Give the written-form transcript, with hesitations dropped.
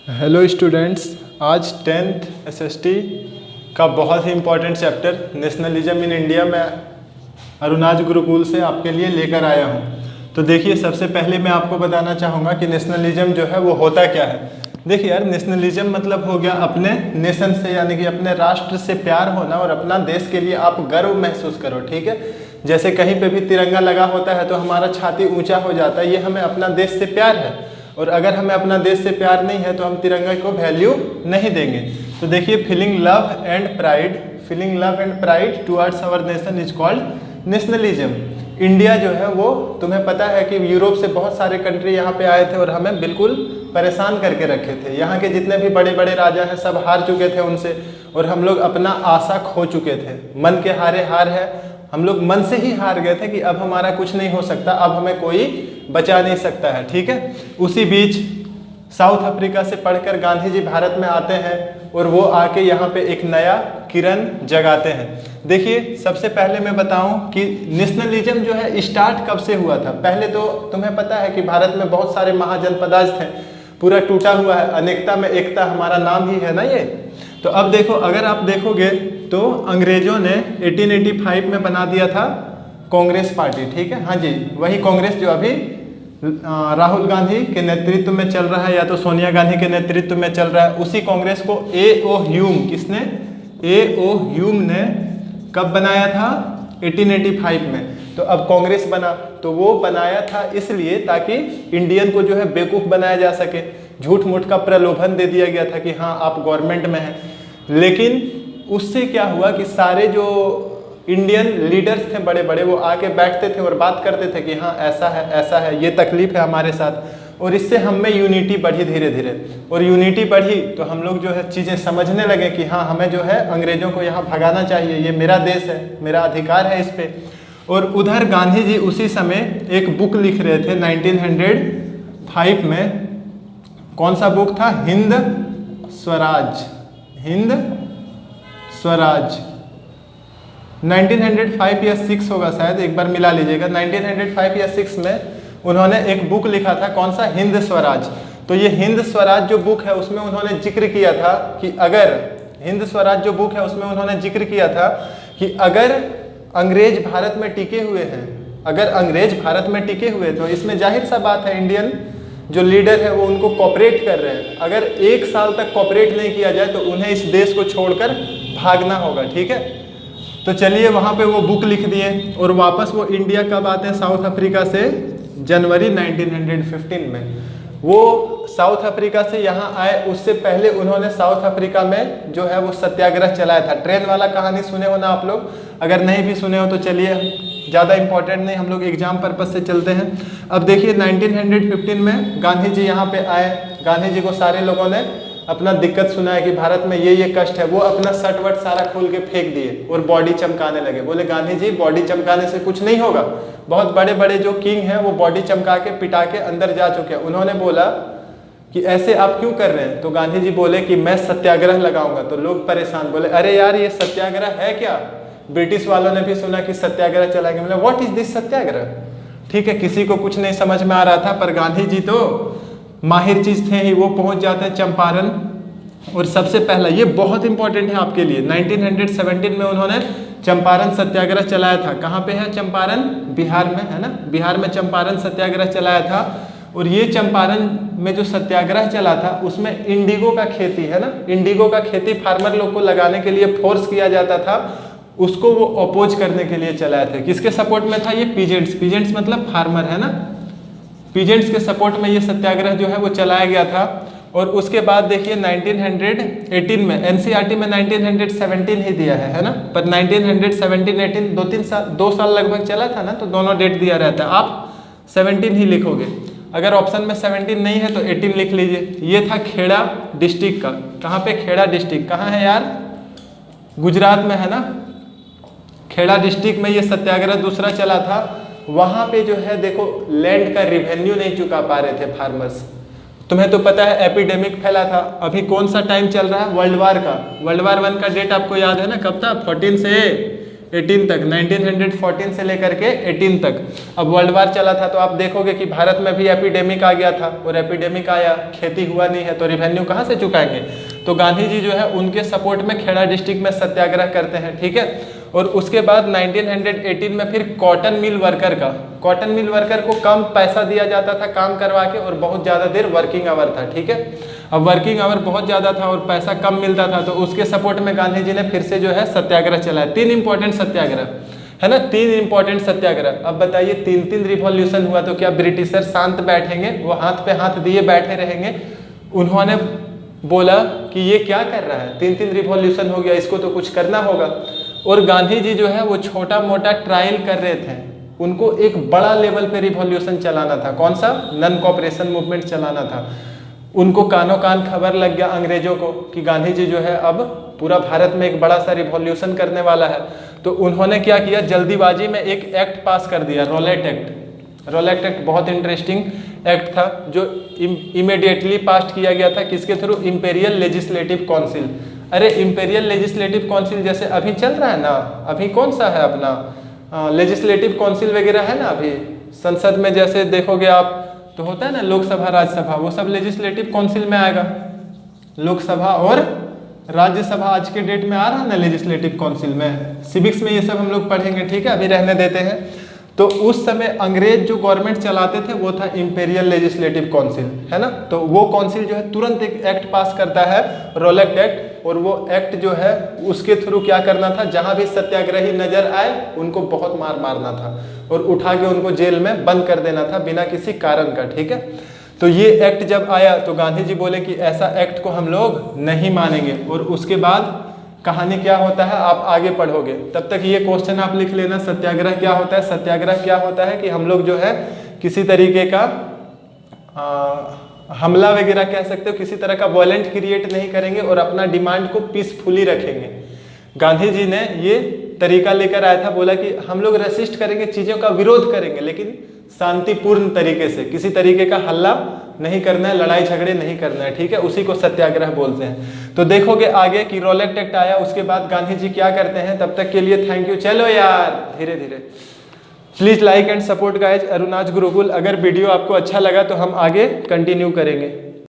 Hello students, आज 10th SST का बहुत ही important chapter nationalism in India में अरुणाज गुरुकुल से आपके लिए लेकर आया हूँ। तो देखिए, सबसे पहले मैं आपको बताना चाहूँगा कि नेशनलिज्म जो है वो होता क्या है। देखिए यार, नेशनलिज्म मतलब हो गया अपने नेशन से, यानी कि अपने राष्ट्र से प्यार होना और अपना देश के लिए आप गर्व महसूस करो। ठीक है, जैसे कहीं पे भी तिरंगा लगा होता है तो हमारा छाती ऊंचा हो जाता है, ये हमें अपना देश से प्यार है। और अगर हमें अपना देश से प्यार नहीं है तो हम तिरंगा को वैल्यू नहीं देंगे। तो देखिए, feeling love and pride towards our nation is called nationalism. India जो है वो, तुम्हें पता है कि यूरोप से बहुत सारे कंट्री यहाँ पे आए थे और हमें बिल्कुल परेशान करके रखे थे। यहाँ के जितने भी बड़े बड़े राजा हैं सब हार चुके थे उनसे, और हम लोग अपना आशा खो चुके थे। मन के हारे हार है, हम लोग मन से ही हार गए थे कि अब हमारा कुछ नहीं हो सकता, अब हमें कोई बचा नहीं सकता है। ठीक है, उसी बीच साउथ अफ्रीका से पढ़कर गांधी जी भारत में आते हैं और वो आके यहाँ पे एक नया किरण जगाते हैं। देखिए, सबसे पहले मैं बताऊं कि नेशनलिज्म जो है स्टार्ट कब से हुआ था। पहले तो तुम्हें पता है कि भारत में बहुत सारे महाजनपदाज थे, पूरा टूटा हुआ है, अनेकता में एकता हमारा नाम ही है ना ये। तो अब देखो, अगर आप देखोगे तो अंग्रेजों ने 1885 में बना दिया था कांग्रेस पार्टी। ठीक है, हाँ जी, वही कांग्रेस जो अभी राहुल गांधी के नेतृत्व में चल रहा है या तो सोनिया गांधी के नेतृत्व में चल रहा है। उसी कांग्रेस को ए.ओ. ह्यूम, किसने? ए.ओ. ह्यूम ने कब बनाया था? 1885 में। तो अब कांग्रेस बना, तो वो बनाया था इसलिए ताकि इंडियन को जो है बेवकूफ़ बनाया जा सके। झूठ मूठ का प्रलोभन दे दिया गया था कि हाँ आप गवर्नमेंट में हैं। लेकिन उससे क्या हुआ कि सारे जो इंडियन लीडर्स थे बड़े बड़े, वो आके बैठते थे और बात करते थे कि हाँ ऐसा है, ये तकलीफ है हमारे साथ। और इससे हम में यूनिटी बढ़ी धीरे धीरे, और यूनिटी बढ़ी तो हम लोग जो है चीज़ें समझने लगे कि हाँ हमें जो है अंग्रेजों को यहाँ भगाना चाहिए, ये मेरा देश है, मेरा अधिकार है इस पर। और उधर गांधी जी उसी समय एक बुक लिख रहे थे 1905 में। कौन सा बुक था? हिंद स्वराज। 1905 या 6 होगा शायद, एक बार मिला लीजिएगा। 1905 या 6 में उन्होंने एक बुक लिखा था, कौन सा? हिंद स्वराज। तो ये हिंद स्वराज जो बुक है उसमें उन्होंने जिक्र किया था कि अगर हिंद स्वराज जो बुक है उसमें उन्होंने जिक्र किया था कि अगर अंग्रेज भारत में टिके हुए हैं, तो इसमें जाहिर सा बात है इंडियन जो लीडर है वो उनको कॉपरेट कर रहे हैं। अगर 1 साल तक कॉपरेट नहीं किया जाए तो उन्हें इस देश को छोड़कर भागना होगा। ठीक है, तो चलिए वहाँ पे वो बुक लिख दिए और वापस वो इंडिया कब आते हैं साउथ अफ्रीका से? जनवरी 1915 में। वो साउथ अफ्रीका से यहाँ आए, उससे पहले उन्होंने साउथ अफ्रीका में जो है वो सत्याग्रह चलाया था। ट्रेन वाला कहानी सुने हो ना आप लोग? अगर नहीं भी सुने हो तो चलिए, ज़्यादा इंपॉर्टेंट नहीं, हम लोग एग्जाम पर्पज से चलते हैं। अब देखिए 1915 में गांधी जी यहाँ पे आए। गांधी जी को सारे लोगों ने अपना दिक्कत सुनाया कि भारत में ये कष्ट है। वो अपना शर्ट वर्ट सारा खोल के फेंक दिए और बॉडी चमकाने लगे। बोले गांधी जी, बॉडी चमकाने से कुछ नहीं होगा, बहुत बड़े बड़े जो किंग हैं वो बॉडी चमका के पिटा के अंदर जा चुके हैं। उन्होंने बोला कि ऐसे आप क्यों कर रहे हैं? तो गांधी जी बोले कि मैं सत्याग्रह लगाऊंगा। तो लोग परेशान, बोले अरे यार ये सत्याग्रह है क्या? ब्रिटिश वालों ने भी सुना कि सत्याग्रह चलाएंगे। मतलब व्हाट इज दिस सत्याग्रह? ठीक है, किसी को कुछ नहीं समझ में आ रहा था, पर गांधी जी तो माहिर चीज थे ही। वो पहुंच जाते हैं चंपारण, और सबसे पहला, ये बहुत इंपॉर्टेंट है आपके लिए, 1917 में उन्होंने चंपारण सत्याग्रह चलाया था। कहाँ पे है चंपारण? बिहार में है ना, बिहार में चंपारण सत्याग्रह चलाया था। और ये चंपारण में जो सत्याग्रह चला था उसमें इंडिगो का खेती है ना, इंडिगो का खेती फार्मर लोग को लगाने के लिए फोर्स किया जाता था, उसको वो अपोज करने के लिए चलाए थे। किसके सपोर्ट में था ये? पीजेंट्स मतलब फार्मर है ना, पीजेंट्स के सपोर्ट में ये सत्याग्रह जो है वो चलाया गया था। और उसके बाद देखिए 1918 में, एनसीईआरटी में 1917 ही दिया है ना, पर 1917-18 दो साल लगभग चला था ना, तो दोनों डेट दिया रहता है, आप 17 ही लिखोगे। अगर ऑप्शन में 17 नहीं है तो 18 लिख लीजिए। ये था खेड़ा डिस्ट्रिक्ट का। कहाँ पे? खेड़ा डिस्ट्रिक्ट कहाँ है यार? गुजरात में है ना। खेड़ा डिस्ट्रिक्ट में ये सत्याग्रह दूसरा चला था। वहाँ पे जो है देखो, लैंड का रिवेन्यू नहीं चुका पा रहे थे फार्मर्स। तुम्हें तो पता है एपिडेमिक फैला था। अभी कौन सा टाइम चल रहा है? वर्ल्ड वार का। वर्ल्ड वार 1 का डेट आपको याद है ना, कब था? 14 से 18 तक, 1914 से लेकर के 18 तक। अब वर्ल्ड वार चला था तो आप देखोगे कि भारत में भी एपिडेमिक आ गया था, और एपिडेमिक आया, खेती हुआ नहीं है तो रिवेन्यू कहाँ से चुकाएंगे। तो गांधी जी जो है उनके सपोर्ट में खेड़ा डिस्ट्रिक्ट में सत्याग्रह करते हैं, ठीक है। और उसके बाद 1918 में फिर कॉटन मिल वर्कर को कम पैसा दिया जाता था काम करवा के, और बहुत ज़्यादा देर वर्किंग आवर था, ठीक है। अब वर्किंग आवर बहुत ज़्यादा था और पैसा कम मिलता था, तो उसके सपोर्ट में गांधी जी ने फिर से जो है सत्याग्रह चलाया। 3 इंपॉर्टेंट सत्याग्रह है ना, 3 इंपॉर्टेंट सत्याग्रह। अब बताइए 3 रिवॉल्यूशन हुआ तो क्या ब्रिटिशर शांत बैठेंगे, वो हाथ पे हाथ दिए बैठे रहेंगे। उन्होंने बोला कि ये क्या कर रहा है, 3 रिवॉल्यूशन हो गया, इसको तो कुछ करना होगा। और गांधी जी जो है वो छोटा मोटा ट्रायल कर रहे थे, उनको एक बड़ा लेवल पे रिवॉल्यूशन चलाना था। कौन सा? नॉन कोऑपरेशन मूवमेंट चलाना था। उनको कानों कान खबर लग गया अंग्रेजों को कि गांधी जी जो है अब पूरा भारत में एक बड़ा सा रिवॉल्यूशन करने वाला है। तो उन्होंने क्या किया, जल्दीबाजी में एक एक्ट पास कर दिया, रॉलेट एक्ट। रॉलेट एक्ट बहुत इंटरेस्टिंग एक्ट था जो इमीडिएटली पास किया गया था। किसके थ्रू? Imperial legislative council. अरे इंपीरियल लेजिस्लेटिव काउंसिल जैसे अभी चल रहा है ना, अभी कौन सा है अपना लेजिस्लेटिव काउंसिल वगैरह है ना, अभी संसद में जैसे देखोगे आप तो होता है ना लोकसभा राज्यसभा, वो सब लेजिस्लेटिव काउंसिल में आएगा। लोकसभा और राज्यसभा आज के डेट में आ रहा है ना लेजिस्लेटिव काउंसिल में, सिविक्स में ये सब हम लोग पढ़ेंगे, ठीक है, अभी रहने देते हैं। तो उस समय अंग्रेज जो गवर्नमेंट चलाते थे वो था इंपीरियल लेजिस्लेटिव काउंसिल, है ना। तो वो काउंसिल जो है तुरंत एक एक्ट पास करता है, रोलेक्ट एक्ट, और वो एक्ट जो है उसके थ्रू क्या करना था, जहां भी सत्याग्रही नजर आए उनको बहुत मारना था और उठा के उनको जेल में बंद कर देना था बिना किसी कारण का, ठीक है। तो ये एक्ट जब आया तो गांधी जी बोले कि ऐसा एक्ट को हम लोग नहीं मानेंगे। और उसके बाद कहानी क्या होता है आप आगे पढ़ोगे, तब तक ये क्वेश्चन आप लिख लेना, सत्याग्रह क्या होता है। सत्याग्रह क्या होता है कि हम लोग जो है किसी तरीके का हमला वगैरह कह सकते हो, किसी तरह का वायलेंट क्रिएट नहीं करेंगे और अपना डिमांड को पीसफुली रखेंगे। गांधी जी ने ये तरीका लेकर आया था, बोला कि हम लोग रेसिस्ट करेंगे, चीज़ों का विरोध करेंगे, लेकिन शांतिपूर्ण तरीके से, किसी तरीके का हल्ला नहीं करना है, लड़ाई झगड़े नहीं करना है, ठीक है। उसी को सत्याग्रह बोलते हैं। तो देखोगे आगे कि रोलेक्ट एक्ट आया, उसके बाद गांधी जी क्या करते हैं। तब तक के लिए थैंक यू। चलो यार धीरे धीरे, please like and support guys Aruna's Gurukul. अगर वीडियो आपको अच्छा लगा तो हम आगे कंटिन्यू करेंगे।